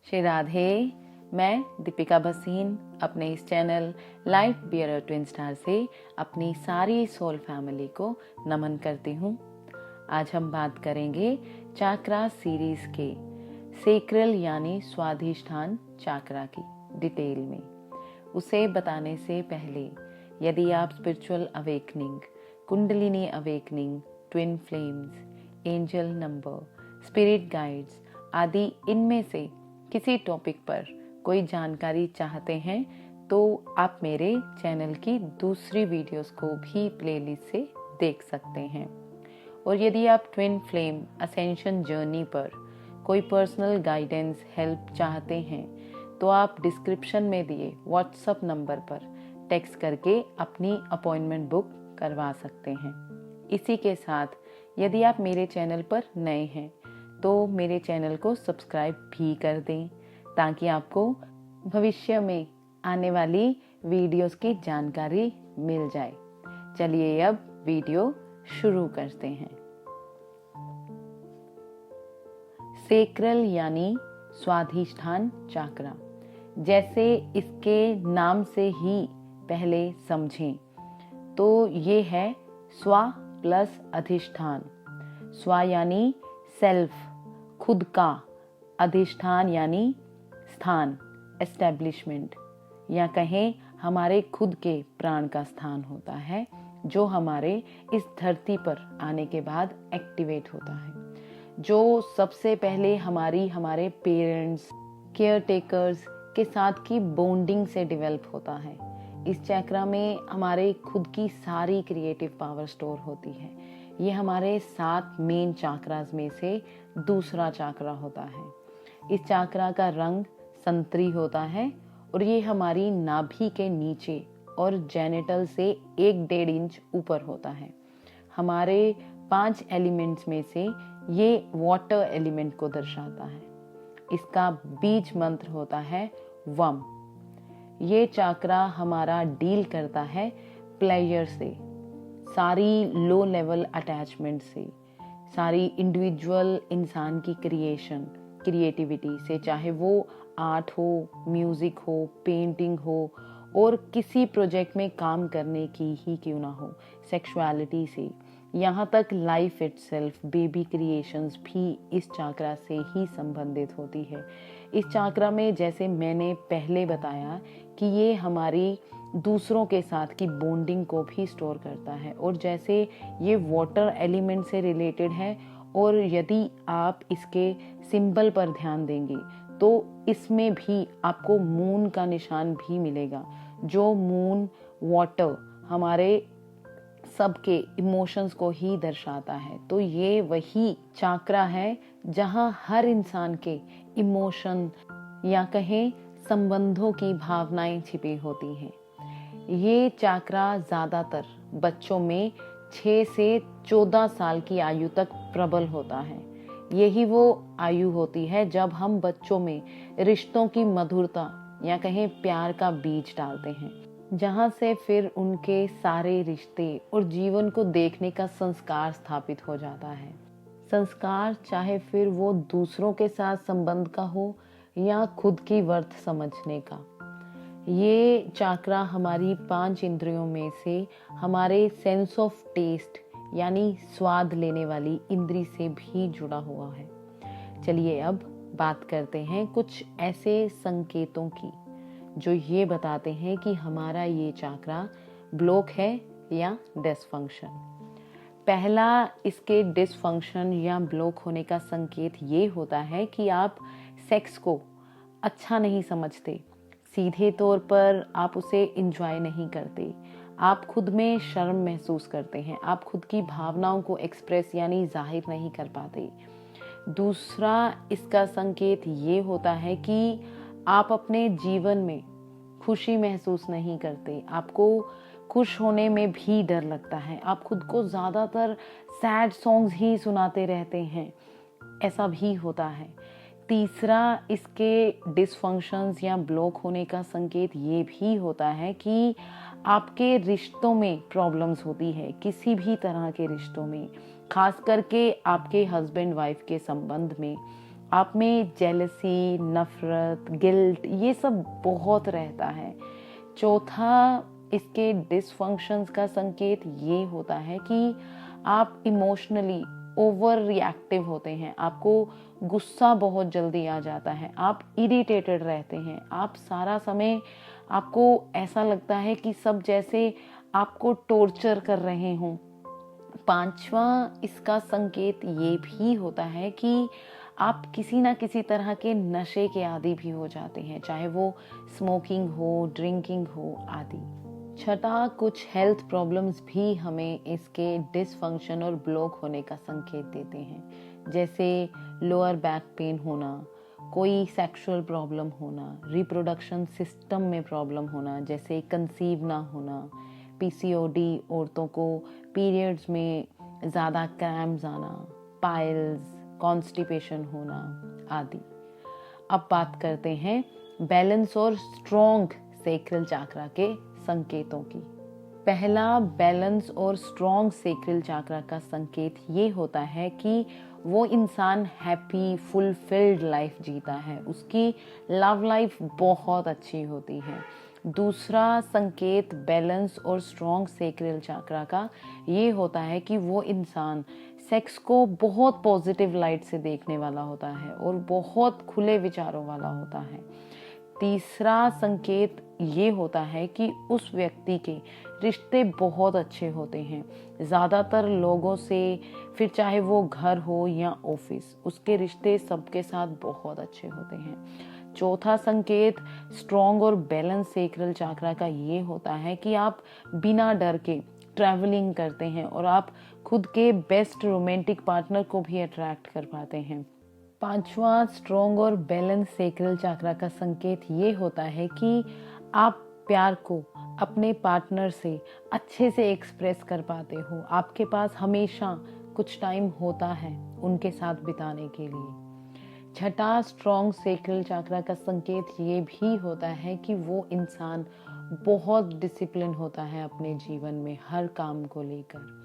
श्री राधे। मैं दीपिका भसीन अपने इस channel life bearer twin star से अपनी सारी सोल फैमिली को नमन करती हूँ। आज हम बात करेंगे चाक्रा सीरीज के सेक्रल यानी स्वाधिष्ठान चाक्रा की डिटेल में। उसे बताने से पहले यदि आप spiritual awakening, kundalini awakening, twin flames, angel number, spirit guides आदि इनमें से किसी टॉपिक पर कोई जानकारी चाहते हैं तो आप मेरे चैनल की दूसरी वीडियोस को भी प्लेलिस्ट से देख सकते हैं। और यदि आप ट्विन फ्लेम असेंशन जर्नी पर कोई पर्सनल गाइडेंस हेल्प चाहते हैं तो आप डिस्क्रिप्शन में दिए व्हाट्सएप नंबर पर टेक्स्ट करके अपनी अपॉइंटमेंट बुक करवा सकते हैं। इसी के साथ यदि आप मेरे चैनल पर नए हैं तो मेरे चैनल को सब्सक्राइब भी कर दें ताकि आपको भविष्य में आने वाली वीडियोस की जानकारी मिल जाए। चलिए अब वीडियो शुरू करते हैं। सेक्रल यानी स्वाधिष्ठान चाक्रा, जैसे इसके नाम से ही पहले समझें तो ये है स्वा प्लस अधिष्ठान। स्वा यानी सेल्फ, खुद का, अधिष्ठान यानी स्थान, एस्टेब्लिशमेंट, या कहें हमारे खुद के प्राण का स्थान होता है जो हमारे इस धरती पर आने के बाद एक्टिवेट होता है, जो सबसे पहले हमारे पेरेंट्स, केयर टेकर्स के साथ की बॉन्डिंग से डेवलप होता है। इस चक्रा में हमारे खुद की सारी क्रिएटिव पावर स्टोर होती है। ये हमारे 7 मेन चाक्रास में से दूसरा चाक्रा होता है। इस चाक्रा का रंग संतरी होता है और ये हमारी नाभि के नीचे और जेनिटल से 1-1.5 इंच ऊपर होता है। हमारे 5 एलिमेंट्स में से ये वाटर एलिमेंट को दर्शाता है। इसका बीज मंत्र होता है वम। ये चाक्रा हमारा डील करता है प्लेजर से, सारी लो लेवल अटैचमेंट से, सारी इंडिविजुअल इंसान की क्रिएटिविटी से, चाहे वो आर्ट हो, म्यूजिक हो, पेंटिंग हो और किसी प्रोजेक्ट में काम करने की ही क्यों ना हो, सेक्सुअलिटी से, यहाँ तक लाइफ इटसेल्फ, बेबी क्रिएशंस भी इस चाक्रा से ही संबंधित होती है। इस चाक्रा में जैसे मैंने पहले बताया कि ये हमारी दूसरों के साथ की बॉन्डिंग को भी स्टोर करता है और जैसे ये वाटर एलिमेंट से रिलेटेड है और यदि आप इसके सिंबल पर ध्यान देंगे तो इसमें भी आपको मून का निशान भी मिलेगा, जो मून वाटर हमारे सबके इमोशंस को ही दर्शाता है। तो ये वही चाक्रा है जहाँ हर इंसान के इमोशन या कहें संबंधों की भावनाएं छिपी होती हैं। ये चाक्रा ज़्यादातर बच्चों में 6 से 14 साल की आयु तक प्रबल होता है। यही वो आयु होती है जब हम बच्चों में रिश्तों की मधुरता या कहें प्यार का बीज डालते हैं, जहाँ से फिर उनके सारे रिश्ते और जीवन को देखने का संस्कार स्थापित हो जाता है। संस्कार चाहे फिर वो दूसरों के साथ संबंध का हो या खुद की वर्थ समझने का। ये चाक्रा हमारी 5 इंद्रियों में से हमारे सेंस ऑफ टेस्ट यानी स्वाद लेने वाली इंद्री से भी जुड़ा हुआ है। चलिए अब बात करते हैं कुछ ऐसे संकेतों की जो ये बताते हैं कि हमारा ये चाक्रा ब्लॉक है या डिसफंक्शन। पहला इसके डिसफंक्शन या ब्लॉक होने का संकेत ये होता है कि आप सेक्स को अच्छा नहीं समझते, सीधे तौर पर आप उसे एंजॉय नहीं करते, आप खुद में शर्म महसूस करते हैं, आप खुद की भावनाओं को एक्सप्रेस यानी जाहिर नहीं कर पाते। दूसरा इसका संकेत ये होता है कि आप अपने जीवन में खुशी महसूस नहीं करते, आपको खुश होने में भी डर लगता है, आप खुद को ज़्यादातर सैड सॉन्ग्स ही सुनाते रहते हैं, ऐसा भी होता है। तीसरा इसके डिसफंक्शंस या ब्लॉक होने का संकेत ये भी होता है कि आपके रिश्तों में प्रॉब्लम्स होती है, किसी भी तरह के रिश्तों में, खास करके आपके हस्बैंड वाइफ के संबंध में आप में जेलसी, नफरत, गिल्ट ये सब बहुत रहता है। चौथा इसके डिसफंक्शंस का संकेत ये होता है कि आप इमोशनली ओवर रिएक्टिव होते हैं, आपको गुस्सा बहुत जल्दी आ जाता है, आप इरिटेटेड रहते हैं, आप सारा समय आपको ऐसा लगता है कि सब जैसे आपको टॉर्चर कर रहे हों। पांचवा इसका संकेत ये भी होता है कि आप किसी ना किसी तरह के नशे के आदी भी हो जाते हैं, चाहे वो स्मोकिंग हो, ड्रिंकिंग हो आदि। छठा, कुछ हेल्थ प्रॉब्लम्स भी हमें इसके डिसफंक्शन और ब्लॉक होने का संकेत देते हैं, जैसे लोअर बैक पेन होना, कोई सेक्सुअल प्रॉब्लम होना, रिप्रोडक्शन सिस्टम में प्रॉब्लम होना, जैसे कंसीव ना होना, पीसीओडी, औरतों को पीरियड्स में ज़्यादा क्रैम्प्स आना, पाइल्स, कॉन्स्टिपेशन होना आदि। अब बात करते हैं बैलेंस और स्ट्रॉन्ग सेक्रल चाक्रा के संकेतों की। पहला, बैलेंस और स्ट्रॉन्ग सेक्रल चाक्रा का संकेत ये होता है कि वो इंसान हैप्पी, फुलफिल्ड लाइफ जीता है, उसकी लव लाइफ बहुत अच्छी होती है। दूसरा संकेत बैलेंस और स्ट्रॉन्ग सेक्रल चाक्रा का ये होता है कि वो इंसान सेक्स को बहुत पॉजिटिव लाइट से देखने वाला होता है और बहुत खुले विचारों वाला होता है। तीसरा संकेत ये होता है कि उस व्यक्ति के रिश्ते बहुत अच्छे होते हैं, ज़्यादातर लोगों से, फिर चाहे वो घर हो या ऑफिस, उसके रिश्ते सबके साथ बहुत अच्छे होते हैं। चौथा संकेत स्ट्रॉन्ग और बैलेंस सेक्रल चाक्रा का ये होता है कि आप बिना डर के ट्रैवलिंग करते हैं और आप खुद के बेस्ट रोमांटिक पार्टनर को भी अट्रैक्ट कर पाते हैं। पांचवा, स्ट्रॉन्ग और बैलेंस सेक्रल चाक्रा का संकेत ये होता है कि आप प्यार को अपने पार्टनर से अच्छे से एक्सप्रेस कर पाते हो, आपके पास हमेशा कुछ टाइम होता है उनके साथ बिताने के लिए। छठा, स्ट्रॉन्ग सेक्रल चाक्रा का संकेत ये भी होता है कि वो इंसान बहुत डिसिप्लिन होता है अपने जीवन में हर काम को लेकर।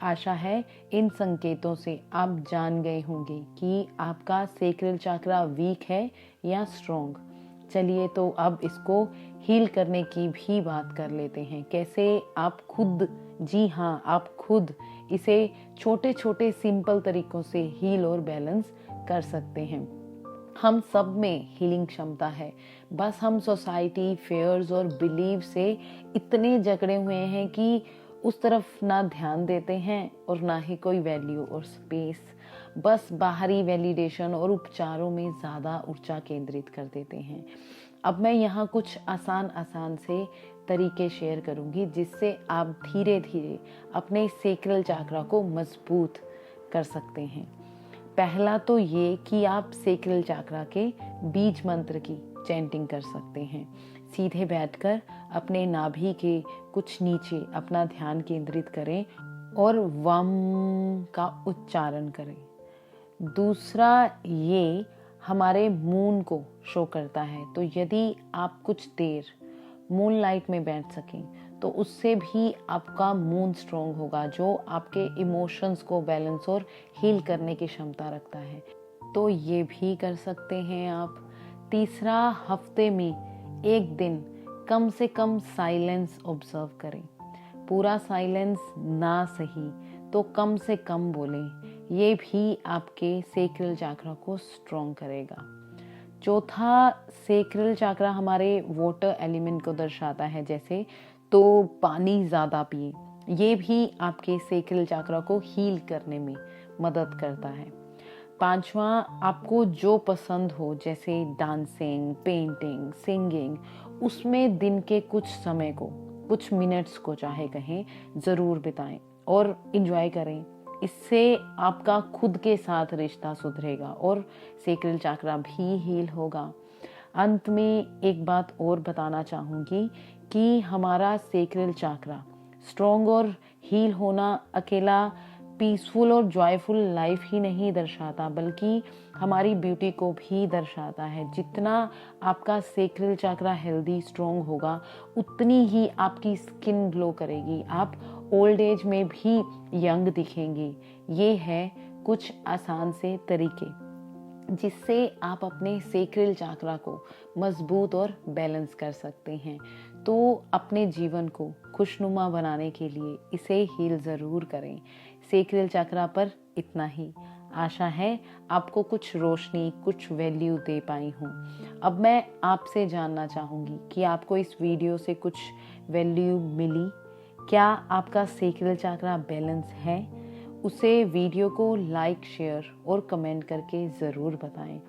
आशा है इन संकेतों से आप जान गए होंगे कि आपका सेक्रल चाक्रा वीक है या स्ट्रॉन्ग। चलिए तो अब इसको हील करने की भी बात कर लेते हैं, कैसे आप खुद, जी हाँ, आप खुद इसे छोटे छोटे सिंपल तरीकों से हील और बैलेंस कर सकते हैं। हम सब में हीलिंग क्षमता है, बस हम सोसाइटी, फेयर्स और बिलीव से इतने जकड़े हुए हैं कि उस तरफ ना ध्यान देते हैं और ना ही कोई वैल्यू और स्पेस, बस बाहरी वैलिडेशन और उपचारों में ज़्यादा ऊर्जा केंद्रित कर देते हैं। अब मैं यहाँ कुछ आसान से तरीके शेयर करूँगी जिससे आप धीरे धीरे अपने सेक्रल चाक्रा को मजबूत कर सकते हैं। पहला तो ये कि आप सेक्रल चाक्रा के बीज मंत्र की चैंटिंग कर सकते हैं। सीधे बैठकर अपने नाभि के कुछ नीचे अपना ध्यान केंद्रित करें और वम का उच्चारण करें। दूसरा, ये हमारे मून को शो करता है, तो यदि आप कुछ देर मून लाइट में बैठ सकें तो उससे भी आपका मून स्ट्रॉन्ग होगा, जो आपके इमोशंस को बैलेंस और हील करने की क्षमता रखता है, तो ये भी कर सकते हैं आप। तीसरा, हफ्ते में एक दिन कम से कम साइलेंस ऑब्जर्व करें। पूरा साइलेंस ना सही तो कम से कम बोलें, ये भी आपके सेक्रल चाक्रा को स्ट्रॉन्ग करेगा। चौथा, सेक्रल चाक्रा हमारे वाटर एलिमेंट को दर्शाता है, जैसे तो पानी ज़्यादा पिए, ये भी आपके सेक्रल चाक्रा को हील करने में मदद करता है। पांचवा, आपको जो पसंद हो, जैसे डांसिंग, पेंटिंग, सिंगिंग, उसमें दिन के कुछ समय को, कुछ मिनट्स को चाहे कहें, ज़रूर बिताएं और इंजॉय करें। इससे आपका खुद के साथ रिश्ता सुधरेगा और सेक्रल चाक्रा भी हील होगा। अंत में एक बात और बताना चाहूँगी कि हमारा सेक्रल चाक्रा स्ट्रॉन्ग और हील होना अकेला पीसफुल और जॉयफुल लाइफ ही नहीं दर्शाता, बल्कि हमारी ब्यूटी को भी दर्शाता है। जितना आपका सेक्रल चाक्रा हेल्दी, स्ट्रॉन्ग होगा, उतनी ही आपकी स्किन ग्लो करेगी, आप ओल्ड एज में भी यंग दिखेंगे। ये है कुछ आसान से तरीके जिससे आप अपने सेक्रल चाक्रा को मजबूत और बैलेंस कर सकते हैं। तो अपने जीवन को खुशनुमा बनाने के लिए इसे हील ज़रूर करें। सेक्रल चाक्रा पर इतना ही। आशा है आपको कुछ रोशनी, कुछ वैल्यू दे पाई हूँ। अब मैं आपसे जानना चाहूँगी कि आपको इस वीडियो से कुछ वैल्यू मिली? क्या आपका सेक्रल चाक्रा बैलेंस है? उसे वीडियो को लाइक, शेयर और कमेंट करके ज़रूर बताएं।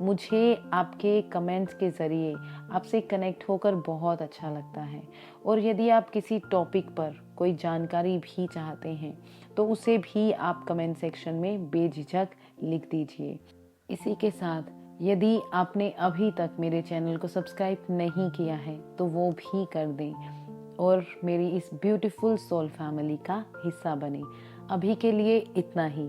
मुझे आपके कमेंट्स के ज़रिए आपसे कनेक्ट होकर बहुत अच्छा लगता है। और यदि आप किसी टॉपिक पर कोई जानकारी भी चाहते हैं तो उसे भी आप कमेंट सेक्शन में बेझिझक लिख दीजिए। इसी के साथ यदि आपने अभी तक मेरे चैनल को सब्सक्राइब नहीं किया है तो वो भी कर दें और मेरी इस ब्यूटीफुल सोल फैमिली का हिस्सा बने। अभी के लिए इतना ही।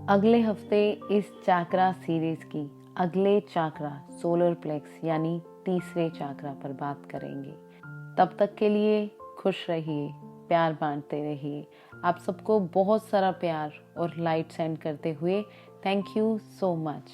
अगले हफ्ते इस चाक्रा सीरीज की अगले चाक्रा सोलर प्लेक्स यानी तीसरे चाक्रा पर बात करेंगे। तब तक के लिए खुश रहिए, प्यार बांटते रहिए। आप सबको बहुत सारा प्यार और लाइट सेंड करते हुए थैंक यू सो मच।